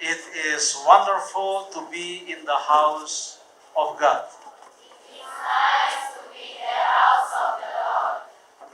It is wonderful to be in the house of God.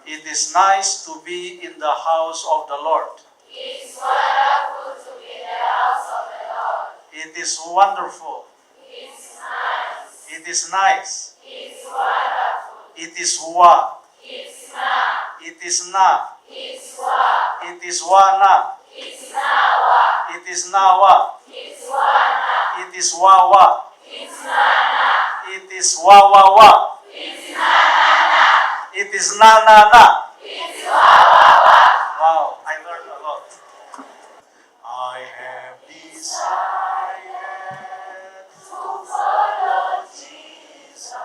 It is nice to be in the house of the Lord. It is wonderful to be in the house of the Lord. It is wonderful. It is nice. It is nice. It is wonderful. It is wa. It is na. It is na. It is wa. It is wa na. It is na wa. It is na wa. It is wa na. It is wa wa. It is na na. It is wa wa wa. It is na na na. It is na na na. It is wa wa wa. Wow, I learned a lot. I have decided to follow Jesus.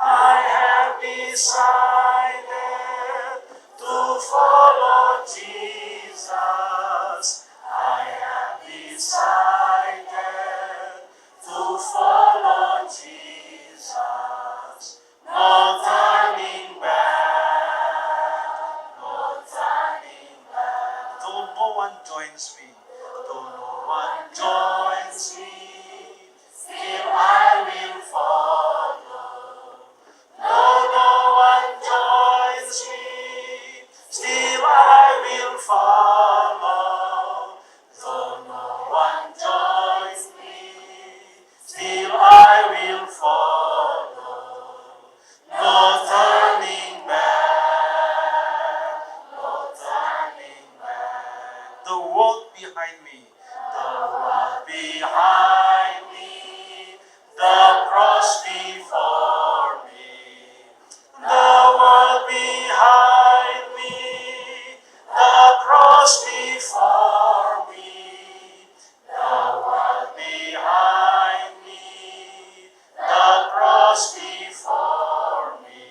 I have decided to follow Jesus. I have decided to follow Jesus. No turning back, no turning back. Though no one joins me, though no one joins me, still I will follow. Though no one joins me, still I will follow. Though no one joins me, still I will follow. No turning back, no turning back. The world behind me, the world behind me, the cross before me. The world behind me, the cross before me. The world behind me, the cross before me.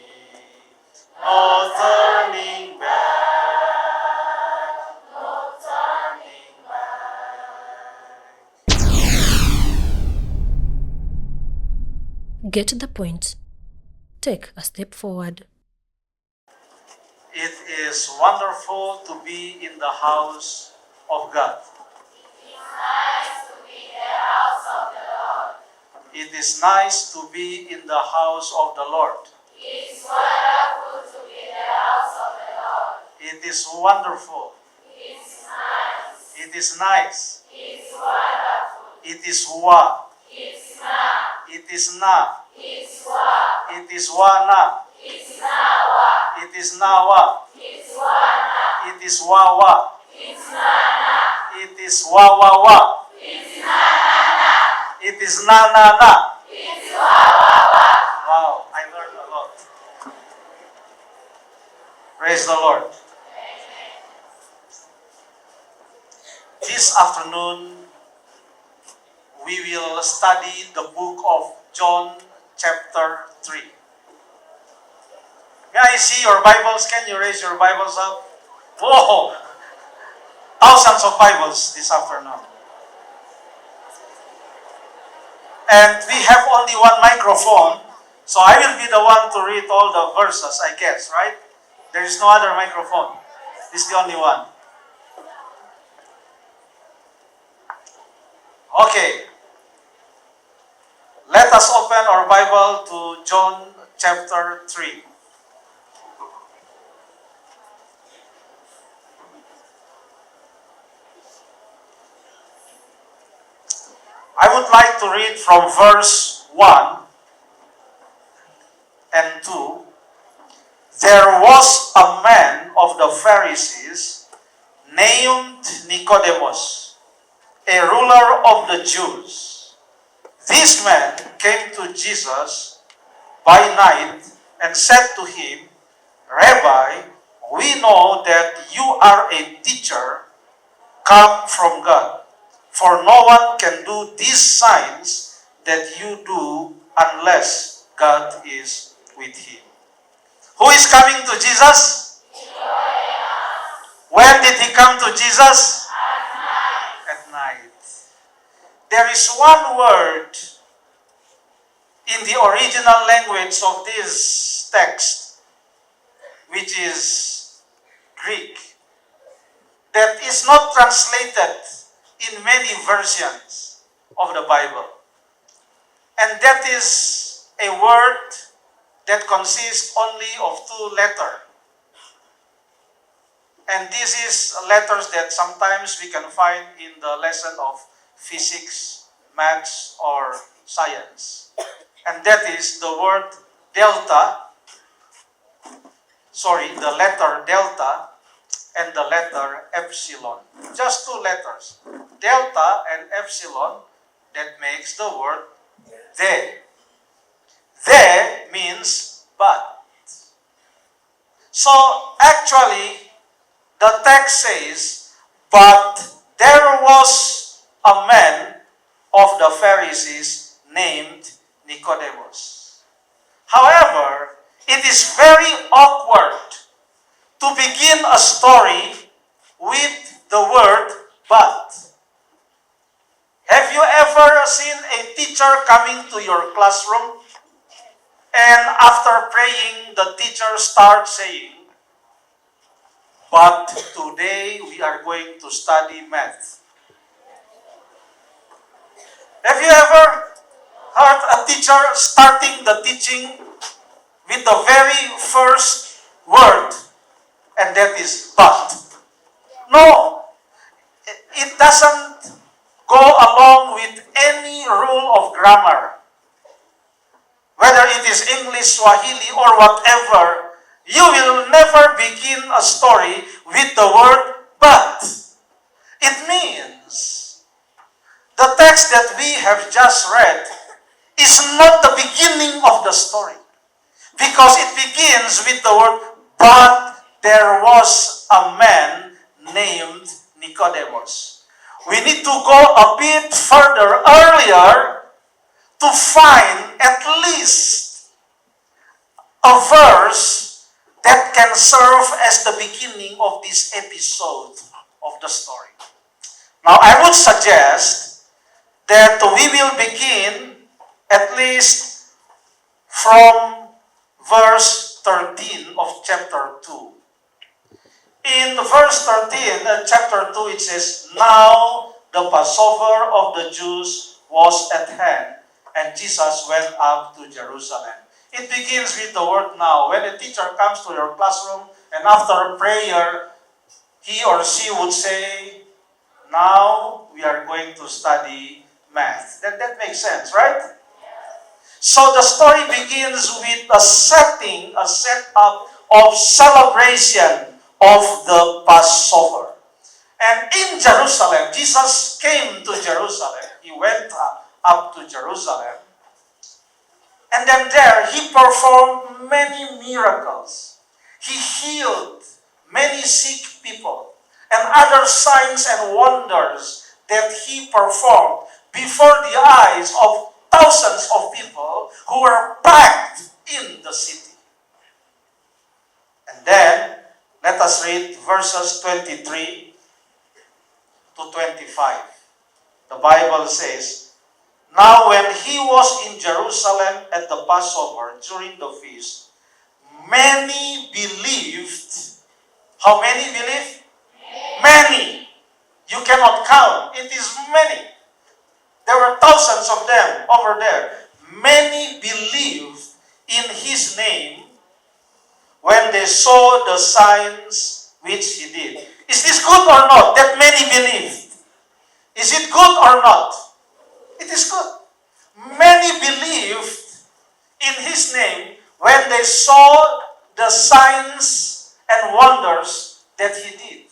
No turning back, no turning back. Get the point. Take a step forward. It is wonderful to be in the house of God. It is nice to be in the house of the Lord. It is wonderful to be in the house of the Lord. It is wonderful. It is nice. It is nice. It is wonderful. It is wa. It is na. It is na. It is wa. It is wa na. It is na wa. It is na wa. It is wa na. It is wa wa. It is na na. It is wa wa wa. It is na na na. It is na na na. It is wa wa wa. Wow, I learned a lot. Praise the Lord. This afternoon, we will study the book of John chapter 3. May I see your Bibles? Can you raise your Bibles up? Whoa! Thousands of Bibles this afternoon. And we have only one microphone, so I will be the one to read all the verses, I guess, right? There is no other microphone. This is the only one. Okay. Let us open our Bible to John chapter 3. I would like to read from verse 1 and 2. There was a man of the Pharisees named Nicodemus, a ruler of the Jews. This man came to Jesus by night and said to him, Rabbi, we know that you are a teacher come from God, for no one can do these signs that you do unless God is with him. Who is coming to Jesus? When did he come to Jesus? At night. There is one word in the original language of this text, which is Greek, that is not translated in many versions of the Bible. And that is a word that consists only of 2 letters. And this is letters that sometimes we can find in the lesson of physics, maths, or science. And that is the word delta, the letter delta and the letter epsilon. Just 2 letters. Delta and epsilon, that makes the word they. They means but. So actually, the text says, but there was a man of the Pharisees named Nicodemus. However, it is very awkward to begin a story with the word but. Have you ever seen a teacher coming to your classroom and after praying, the teacher starts saying, but today we are going to study math? Have you ever heard a teacher starting the teaching with the very first word, and that is but? No, it doesn't go along with any rule of grammar. Whether it is English, Swahili, or whatever, you will never begin a story with the word but. It means the text that we have just read is not the beginning of the story. Because it begins with the word, but there was a man named Nicodemus. We need to go a bit further earlier to find at least a verse that can serve as the beginning of this episode of the story. Now, I would suggest that we will begin at least from verse 13 of chapter 2. In verse 13, chapter 2, it says, now the Passover of the Jews was at hand, and Jesus went up to Jerusalem. It begins with the word now. When a teacher comes to your classroom and after prayer, he or she would say, now we are going to study math. That makes sense, right? So the story begins with a setup of celebration of the Passover. And in Jerusalem, Jesus came to Jerusalem. He went up to Jerusalem. And then there, he performed many miracles. He healed many sick people and other signs and wonders that he performed before the eyes of thousands of people who were packed in the city. And then, let us read verses 23 to 25. The Bible says, now when he was in Jerusalem at the Passover during the feast, many believed. How many believed? Many. You cannot count. It is many. There were thousands of them over there. Many believed in his name when they saw the signs which he did. Is this good or not that many believed? Is it good or not? It is good. Many believed in his name when they saw the signs and wonders that he did.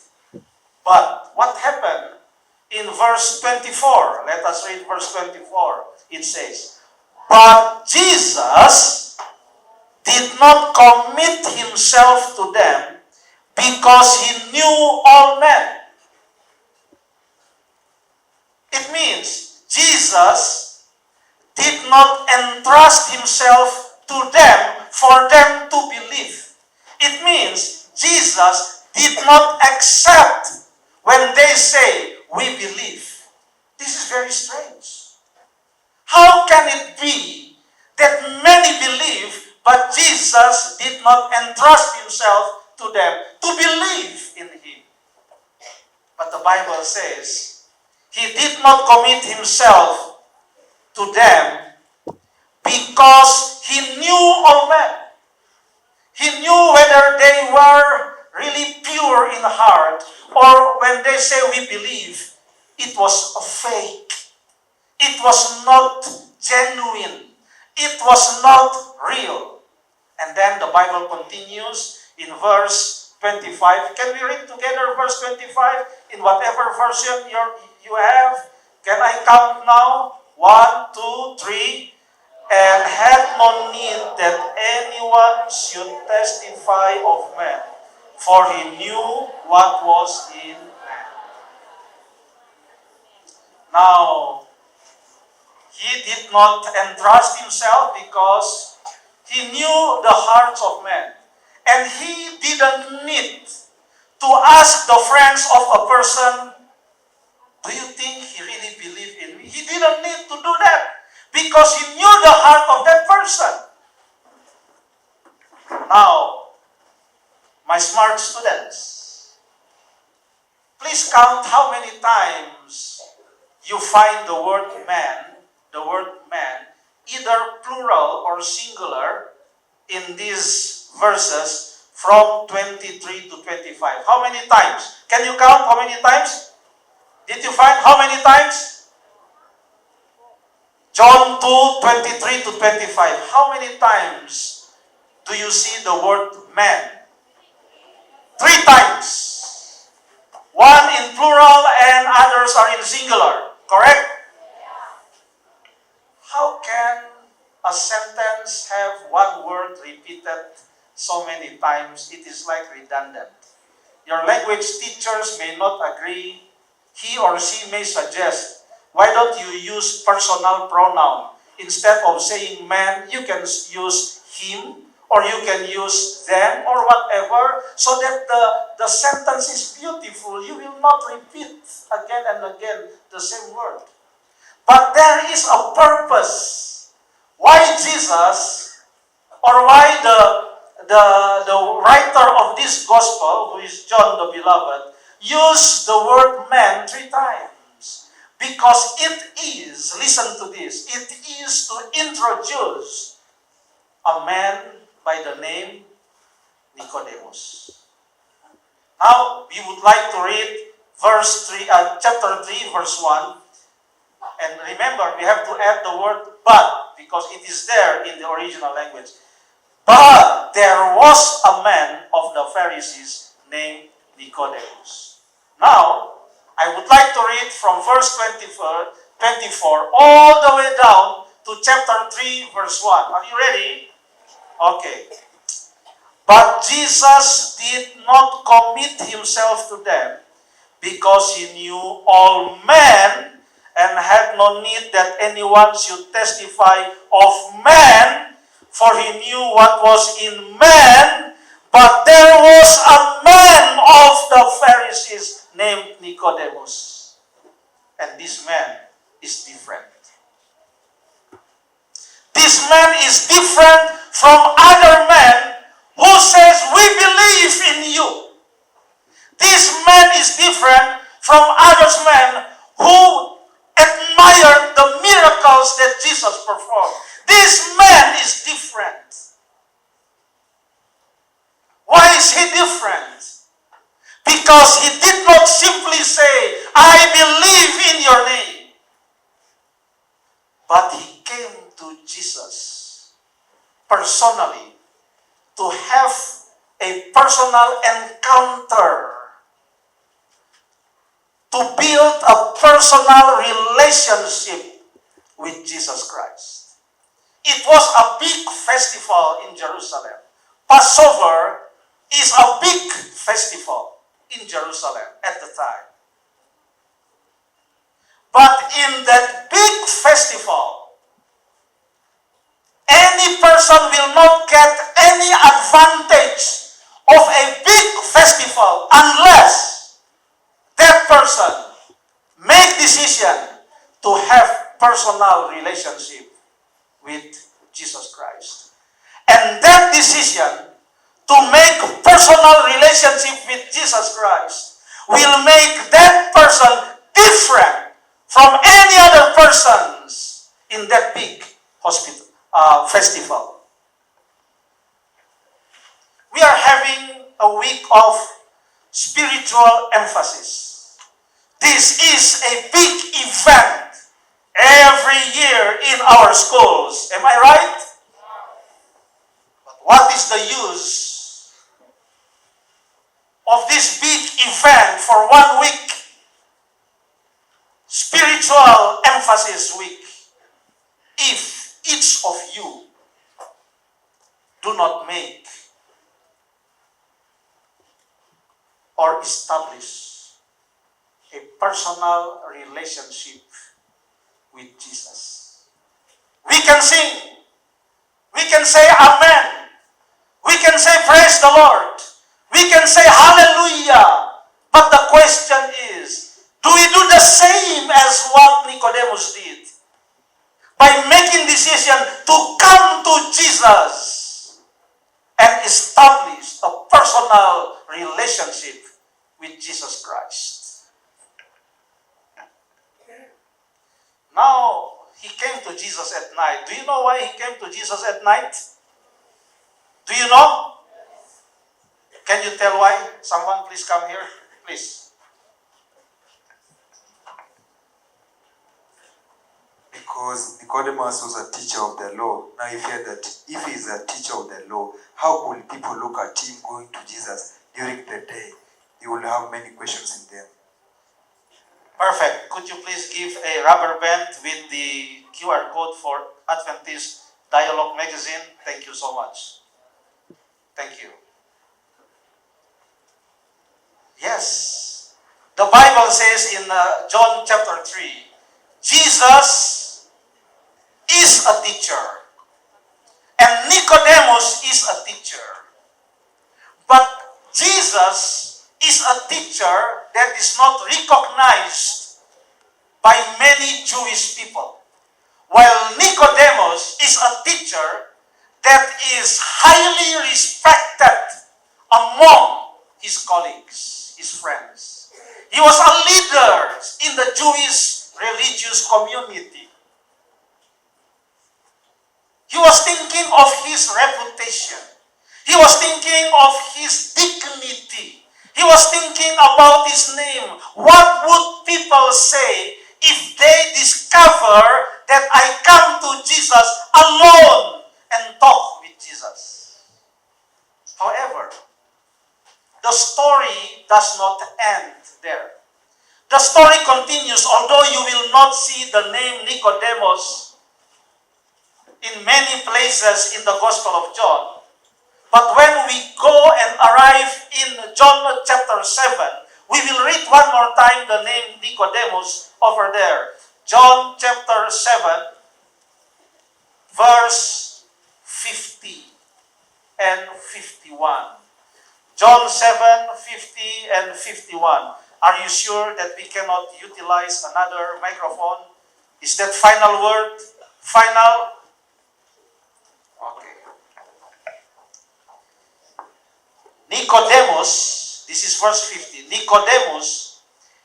But what happened in verse 24? Let us read verse 24. It says, but Jesus did not commit himself to them because he knew all men. It means Jesus did not entrust himself to them for them to believe. It means Jesus did not accept when they say, we believe. This is very strange. How can it be that many believe, but Jesus did not entrust himself to them to believe in him? But the Bible says, he he did not commit himself to them because he knew all men. He knew whether they were really pure in heart, or when they say we believe, it was a fake. It was not genuine. It was not real. And then the Bible continues in verse 25. Can we read together verse 25 in whatever version you have? Can I count now? 1, 2, 3. And had no need that anyone should testify of men, for he knew what was in man. Now, he did not entrust himself because he knew the hearts of men. And he didn't need to ask the friends of a person, do you think he really believed in me? He didn't need to do that because he knew the heart of that person. Now, my smart students, please count how many times you find the word man, either plural or singular in these verses from 23 to 25. How many times? Can you count how many times? Did you find how many times? John 2, 23 to 25. How many times do you see the word man? 3 times. One in plural and others are in singular. Correct? How can a sentence have one word repeated so many times? It is like redundant. Your language teachers may not agree. He or she may suggest, why don't you use personal pronoun? Instead of saying man, you can use him, or you can use them, or whatever, so that the sentence is beautiful. You will not repeat again and again the same word. But there is a purpose why Jesus, or why the writer of this gospel, who is John the Beloved, used the word man 3 times. Because it is, listen to this, it is to introduce a man by the name Nicodemus. Now, we would like to read chapter 3, verse 1. And remember, we have to add the word but, because it is there in the original language. But there was a man of the Pharisees named Nicodemus. Now, I would like to read from verse 24 all the way down to chapter 3, verse 1. Are you ready? Okay. But Jesus did not commit himself to them because he knew all men and had no need that anyone should testify of man, for he knew what was in man. But there was a man of the Pharisees named Nicodemus. And this man is different. This man is different from other men who says, we believe in you. This man is different from other men who admired the miracles that Jesus performed. This man is different. Why is he different? Because he did not simply say, I believe in your name. But he came to Jesus personally to have a personal encounter, to build a personal relationship with Jesus Christ. It was a big festival in Jerusalem. Passover is a big festival in Jerusalem at the time. But in that big festival, any person will not get any advantage of a big festival unless that person make decision to have personal relationship with Jesus Christ. And that decision to make personal relationship with Jesus Christ will make that person different persons in that big festival. We are having a week of spiritual emphasis. This is a big event every year in our schools. Am I right? But what is the use of this big event for 1 week? Spiritual emphasis week, if each of you do not make or establish a personal relationship with Jesus. We can sing, we can say amen, we can say praise the Lord, we can say hallelujah, but the question is, do we do the same as what Nicodemus did? By making decision to come to Jesus and establish a personal relationship with Jesus Christ. Now, he came to Jesus at night. Do you know why he came to Jesus at night? Do you know? Can you tell why? Someone please come here. Please. Because Nicodemus was a teacher of the law. Now he felt that if he is a teacher of the law, how could people look at him going to Jesus during the day? He will have many questions in them. Perfect. Could you please give a rubber band with the QR code for Adventist Dialogue magazine? Thank you so much. Thank you. Yes. The Bible says in John chapter 3, Jesus is a teacher and Nicodemus is a teacher. But Jesus is a teacher that is not recognized by many Jewish people, while Nicodemus is a teacher that is highly respected among his colleagues, his friends. He was a leader in the Jewish religious community. He was thinking of his reputation. He was thinking of his dignity. He was thinking about his name. What would people say if they discover that I come to Jesus alone and talk with Jesus? However, the story does not end there. The story continues, although you will not see the name Nicodemus in many places in the Gospel of John. But when we go and arrive in John chapter 7, we will read one more time the name Nicodemus over there. John chapter 7, verse 50 and 51. John 7, 50 and 51. Are you sure that we cannot utilize another microphone? Is that final word? Final? Okay. Nicodemus, this is verse 50. Nicodemus,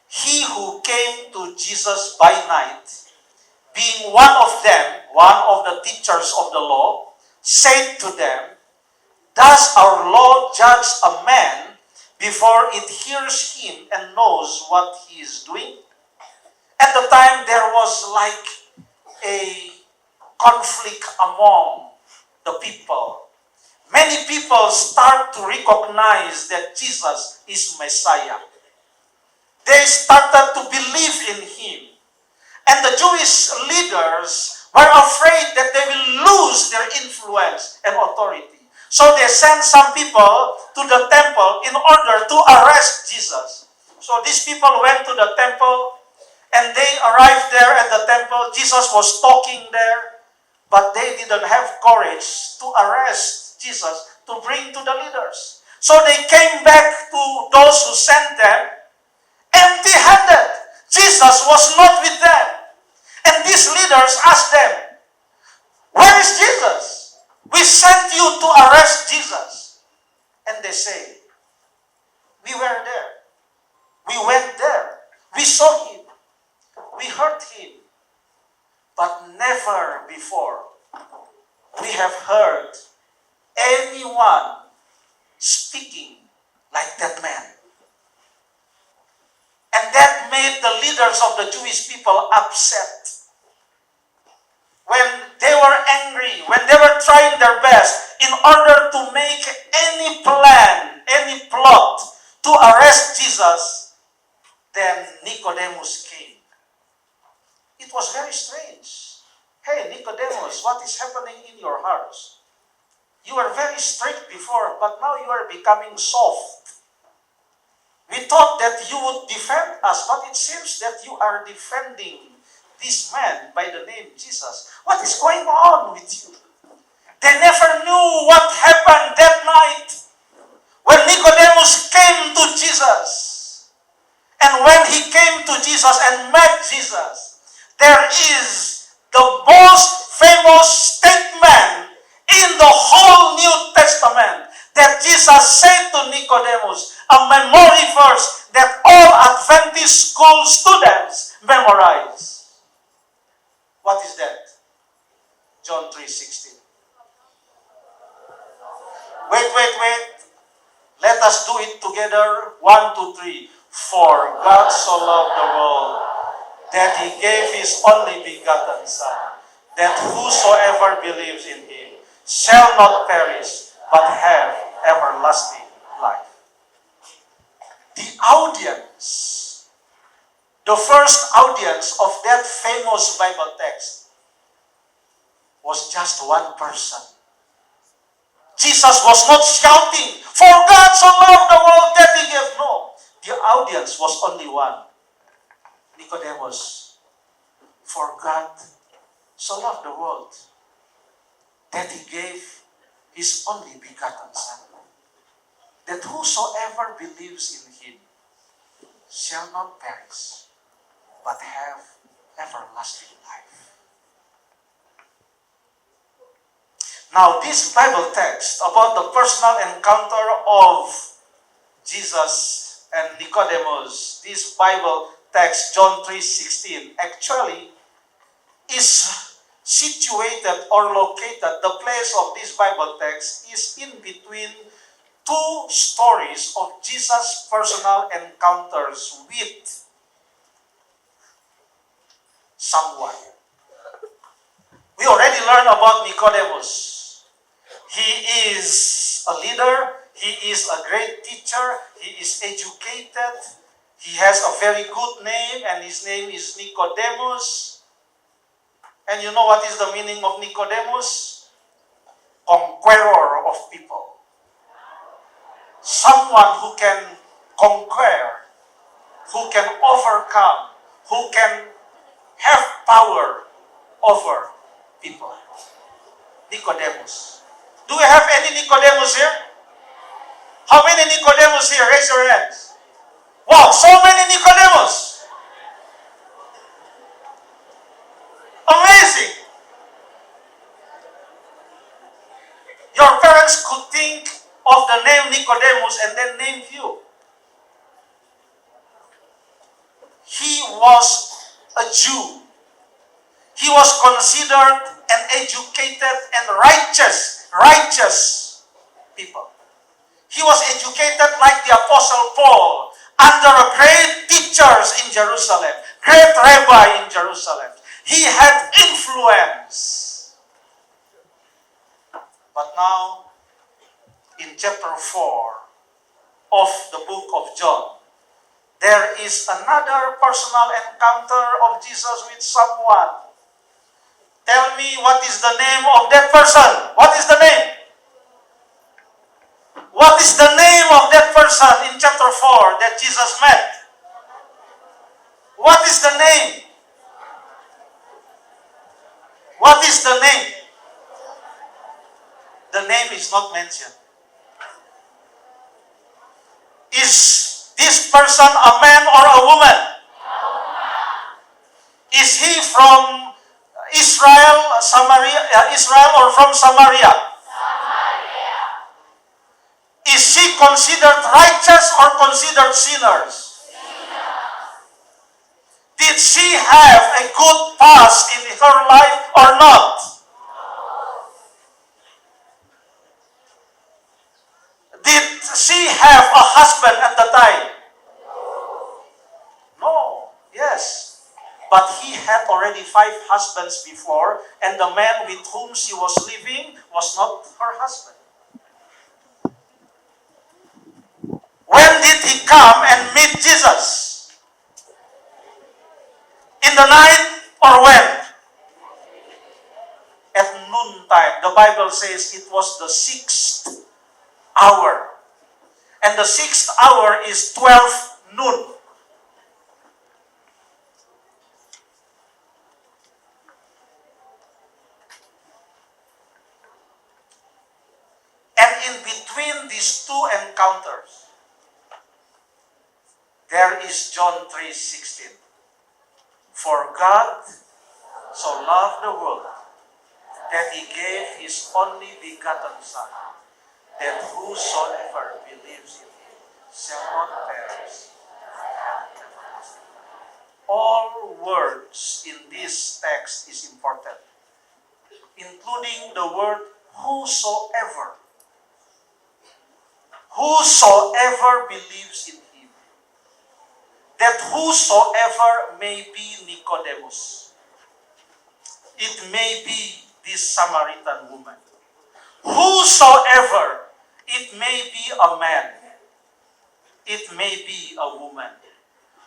he who came to Jesus by night, being one of them, one of the teachers of the law, said to them, does our law judge a man before it hears him and knows what he is doing? At the time, there was like a conflict among the people. Many people start to recognize that Jesus is Messiah. They started to believe in him. And the Jewish leaders were afraid that they will lose their influence and authority. So they sent some people to the temple in order to arrest Jesus. So these people went to the temple and they arrived there at the temple. Jesus was talking there, but they didn't have courage to arrest Jesus to bring to the leaders. So they came back to those who sent them empty-handed. Jesus was not with them. And these leaders asked them, where is Jesus? We sent you to arrest Jesus. And they say, we were there. We went there. We saw him. We heard him. But never before we have heard anyone speaking like that man. And that made the leaders of the Jewish people upset. When they were angry, when they were trying their best in order to make any plan, any plot to arrest Jesus, then Nicodemus came. It was very strange. Hey, Nicodemus, what is happening in your hearts? You were very strict before, but now you are becoming soft. We thought that you would defend us, but it seems that you are defending this man by the name Jesus. What is going on with you? They never knew what happened that night when Nicodemus came to Jesus. And when he came to Jesus and met Jesus, there is the most famous statement in the whole New Testament that Jesus said to Nicodemus, a memory verse that all Adventist school students memorize. What is that? John 3:16. Wait. Let us do it together. 1, 2, 3. For God so loved the world that he gave his only begotten Son, that whosoever believes in him shall not perish, but have everlasting life. The audience, the first audience of that famous Bible text was just one person. Jesus was not shouting, for God so loved the world that he gave. No, the audience was only one. Nicodemus, for God so loved the world that he gave his only begotten Son, that whosoever believes in him shall not perish, but have everlasting life. Now, this Bible text about the personal encounter of Jesus and Nicodemus, this Bible text, John 3:16, actually is situated or located, the place of this Bible text is in between two stories of Jesus' personal encounters with someone. We already learned about Nicodemus. He is a leader, he is a great teacher, he is educated, he has a very good name, and his name is Nicodemus. And you know what is the meaning of Nicodemus? Conqueror of people. Someone who can conquer, who can overcome, who can have power over people. Nicodemus. Do we have any Nicodemus here? How many Nicodemus here? Raise your hands. Wow, so many Nicodemus. Amazing. Your parents could think of the name Nicodemus and then name you. He was a Jew. He was considered an educated and righteous people. He was educated like the Apostle Paul under a great teachers in Jerusalem, great rabbi in Jerusalem. He had influence. But now, in chapter 4 of the book of John, there is another personal encounter of Jesus with someone. Tell me, what is the name of that person? What is the name? What is the name of that person in chapter 4 that Jesus met? What is the name? What is the name? The name is not mentioned. Is this person a man or a woman? Is he from Israel or from Samaria? Is she considered righteous or considered sinners? Did Did she have a good past in her life or not? Did she have a husband at the time? No. Yes. But he had already 5 husbands before, and the man with whom she was living was not her husband. When did he come and meet Jesus? In the night or when? At noontime. The Bible says it was the 6th hour. And the 6th hour is 12 noon. And in between these two encounters, there is John 3:16. For God so loved the world that he gave his only begotten Son, that whosoever believes in him shall not perish. All words in this text is important, including the word whosoever. Whosoever believes in him. That whosoever may be Nicodemus. It may be this Samaritan woman. Whosoever, it may be a man. It may be a woman.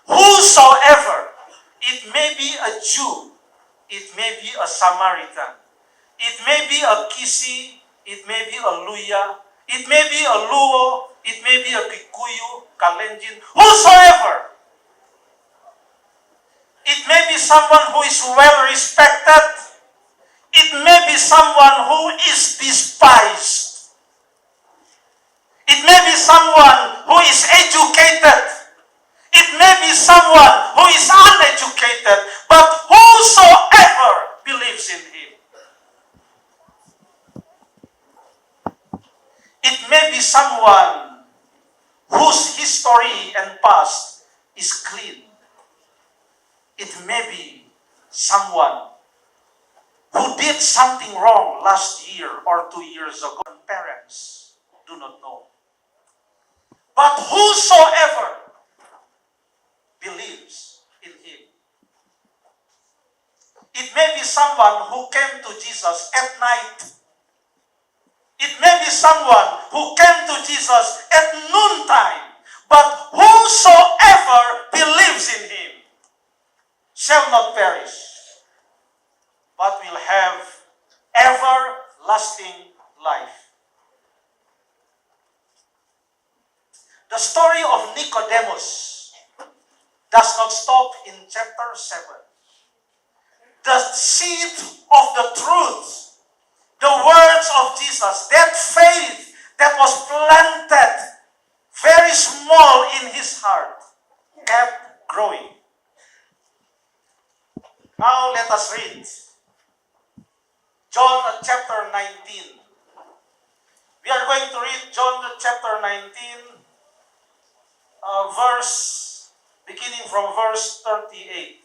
Whosoever, it may be a Jew. It may be a Samaritan. It may be a Kisi. It may be a Luya. It may be a Luo. It may be a Kikuyu, Kalenjin. Whosoever. It may be someone who is well respected. It may be someone who is despised. It may be someone who is educated. It may be someone who is uneducated. But whosoever believes in him. It may be someone whose history and past is clean. It may be someone who did something wrong last year or 2 years ago, and parents do not know. But whosoever believes in him. It may be someone who came to Jesus at night. It may be someone who came to Jesus at noontime. But whosoever believes in him shall not perish, but will have everlasting life. The story of Nicodemus does not stop in chapter 7. The seed of the truth, the words of Jesus, that faith that was planted very small in his heart, kept growing. Now let us read John chapter 19. We are going to read John chapter 19, beginning from verse 38.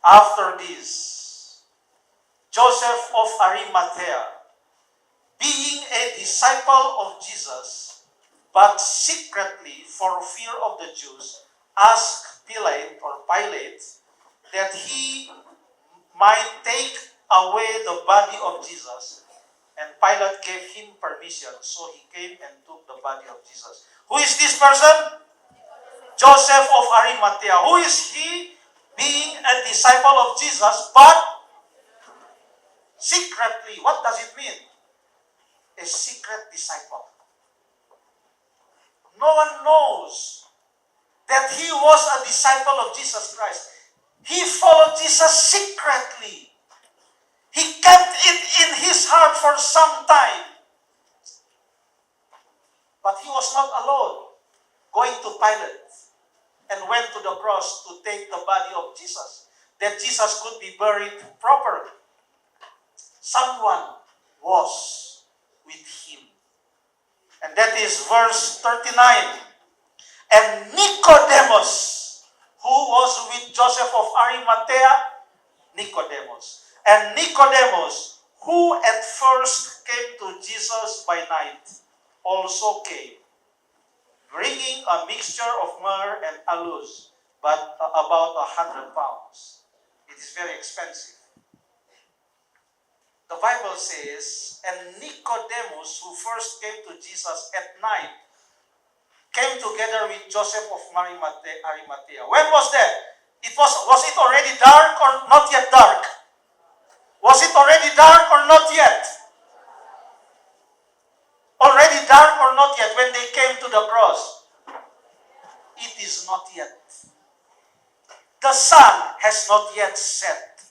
After this, Joseph of Arimathea, being a disciple of Jesus, but secretly for fear of the Jews, asked Pilate that he might take away the body of Jesus. And Pilate gave him permission, so he came and took the body of Jesus. Who is this person? Joseph of Arimathea. Who is he? Being a disciple of Jesus, but secretly. What does it mean? A secret disciple. No one knows that he was a disciple of Jesus Christ. He followed Jesus secretly. He kept it in his heart for some time. But he was not alone, going to Pilate and went to the cross to take the body of Jesus, that Jesus could be buried properly. Someone was with him. And that is verse 39. And Nicodemus, who was with Joseph of Arimathea, Nicodemus. And Nicodemus, who at first came to Jesus by night, also came, bringing a mixture of myrrh and aloes, but about 100 pounds. It is very expensive. The Bible says, and Nicodemus, who first came to Jesus at night, came together with Joseph of Arimathea. When was that? Was it already dark or not yet dark? Was it already dark or not yet? Already dark or not yet when they came to the cross? It is not yet. The sun has not yet set.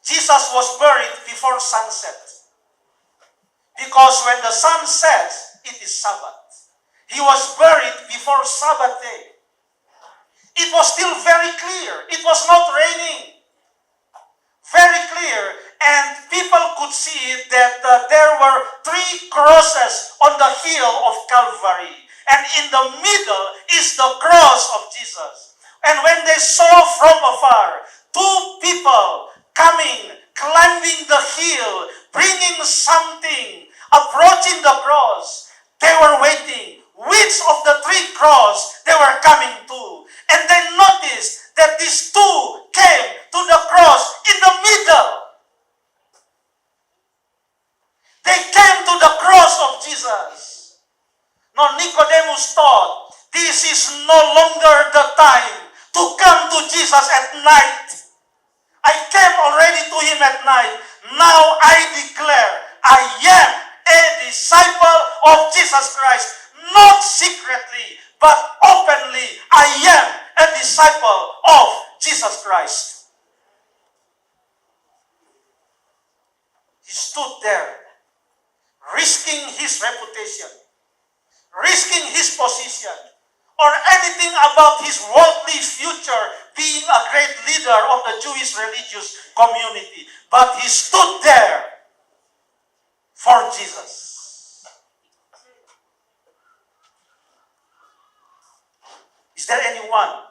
Jesus was buried before sunset. Because when the sun sets, it is Sabbath. He was buried before Sabbath day. It was still very clear. It was not raining. Very clear. And people could see that there were 3 crosses on the hill of Calvary. And in the middle is the cross of Jesus. And when they saw from afar 2 people coming, climbing the hill, bringing something, approaching the cross, they were waiting. Which of the 3 crosses they were coming to? And they noticed that these 2 came to the cross in the middle. They came to the cross of Jesus. Now Nicodemus thought, this is no longer the time to come to Jesus at night. I came already to him at night. Now I declare, I am a disciple of Jesus Christ. Not secretly, but openly, I am a disciple of Jesus Christ. He stood there, risking his reputation, risking his position, or anything about his worldly future, being a great leader of the Jewish religious community. But he stood there for Jesus. Is there anyone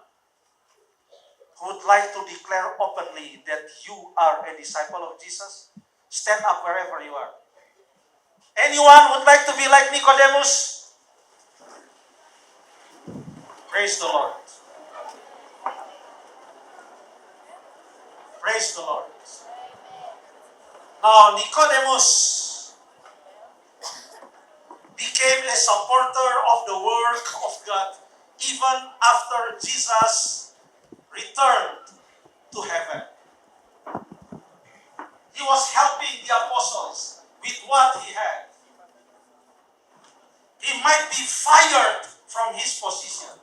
who would like to declare openly that you are a disciple of Jesus? Stand up wherever you are. Anyone would like to be like Nicodemus? Praise the Lord. Praise the Lord. Now, Nicodemus became a supporter of the work of God even after Jesus returned to heaven. He was helping the apostles with what he had. He might be fired from his position,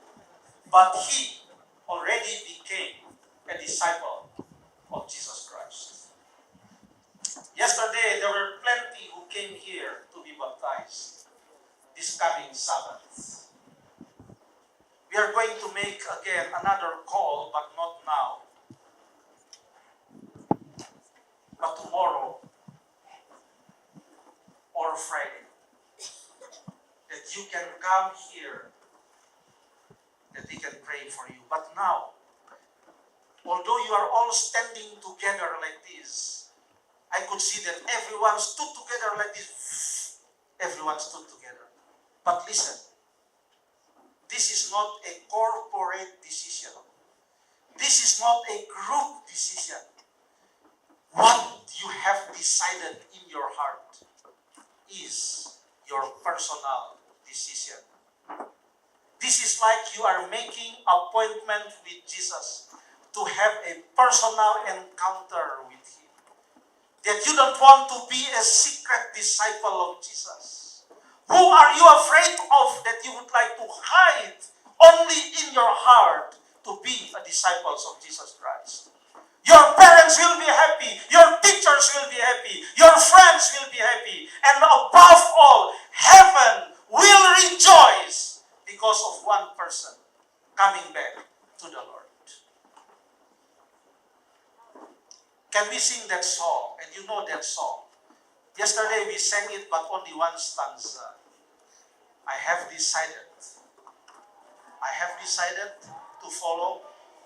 but he already became a disciple of Jesus Christ. Yesterday, there were plenty who came here to be baptized this coming Sabbath. We are going to make again another call, but not now, but tomorrow or Friday, that you can come here, that we can pray for you. But now, although you are all standing together like this, I could see that everyone stood together like this. Everyone stood together. But listen, this is not a corporate decision. This is not a group decision. What you have decided in your heart is your personal decision. This is like you are making appointment with Jesus to have a personal encounter with him. That you don't want to be a secret disciple of Jesus. Who are you afraid of that you would like to hide only in your heart to be a disciple of Jesus Christ? Your parents will be happy. Your teachers will be happy. Your friends will be happy. And above all, heaven will rejoice because of one person coming back to the Lord. Can we sing that song? And you know that song. Yesterday we sang it, but only one stanza. I have decided I have decided to follow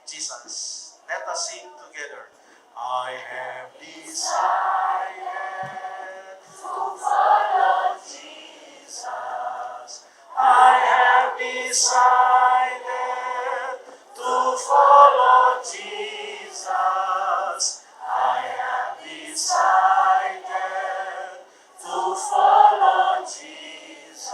Jesus. Let us sing together. I have decided to follow Jesus. I have decided to follow Jesus. I have decided to follow Jesus.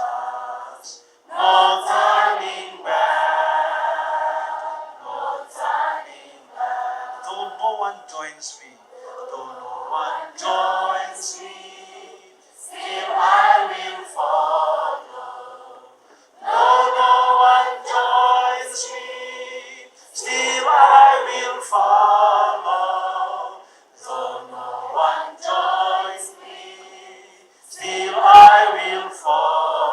No turning back, no turning back. Though no one joins me, though no one joins me, still I will follow. Though no one joins me, still I will follow. Though no one joins me, still I will follow.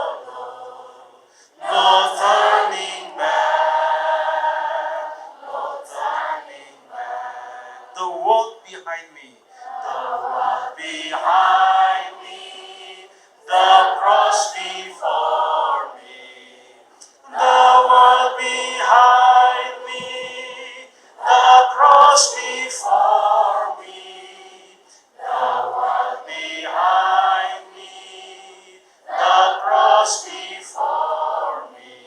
No turning back, no turning back. The world behind me, the world behind me, the cross before me. The world behind me, the cross before me. The world behind me, the cross before me.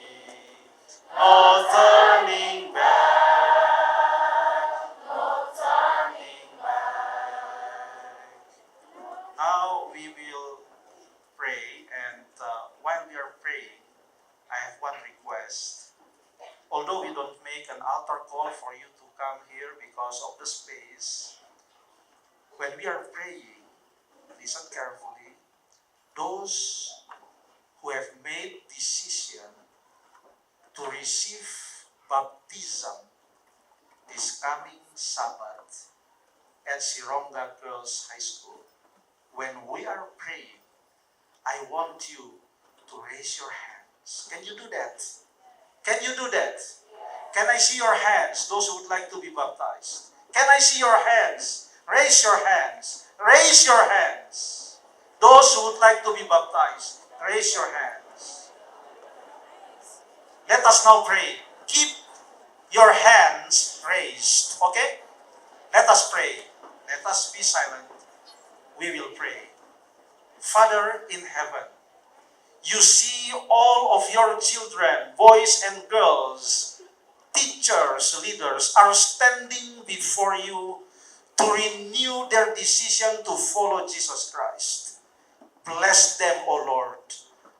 No turning back, no turning back. Now we will pray, and while we are praying, I have one request. Although we don't make an altar call for you to come here because of the space, when we are praying, listen carefully. Those who have made decision to receive baptism this coming Sabbath at Sironga Girls High School, when we are praying, I want you to raise your hands. Can you do that? Can you do that? Can I see your hands, those who would like to be baptized? Can I see your hands? Raise your hands. Raise your hands. Those who would like to be baptized, raise your hands. Let us now pray. Keep your hands raised. Okay? Let us pray. Let us be silent. We will pray. Father in heaven, you see all of your children, boys and girls, teachers, leaders, are standing before you to renew their decision to follow Jesus Christ. Bless them, O Lord.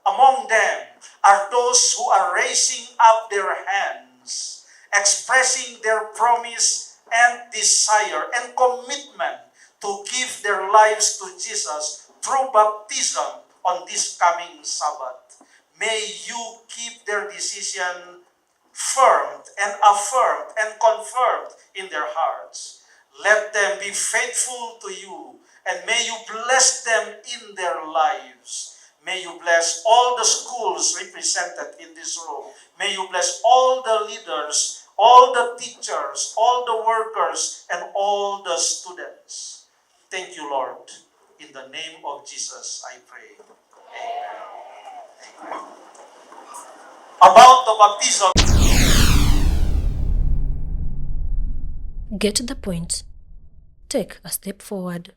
Among them are those who are raising up their hands, expressing their promise and desire and commitment to give their lives to Jesus through baptism on this coming Sabbath. May you keep their decision firm and affirmed and confirmed in their hearts. Let them be faithful to you, and may you bless them in their lives. May you bless all the schools represented in this room. May you bless all the leaders, all the teachers, all the workers, and all the students. Thank you, Lord. In the name of Jesus, I pray. Amen. Amen. About the baptism. Get the point. Take a step forward.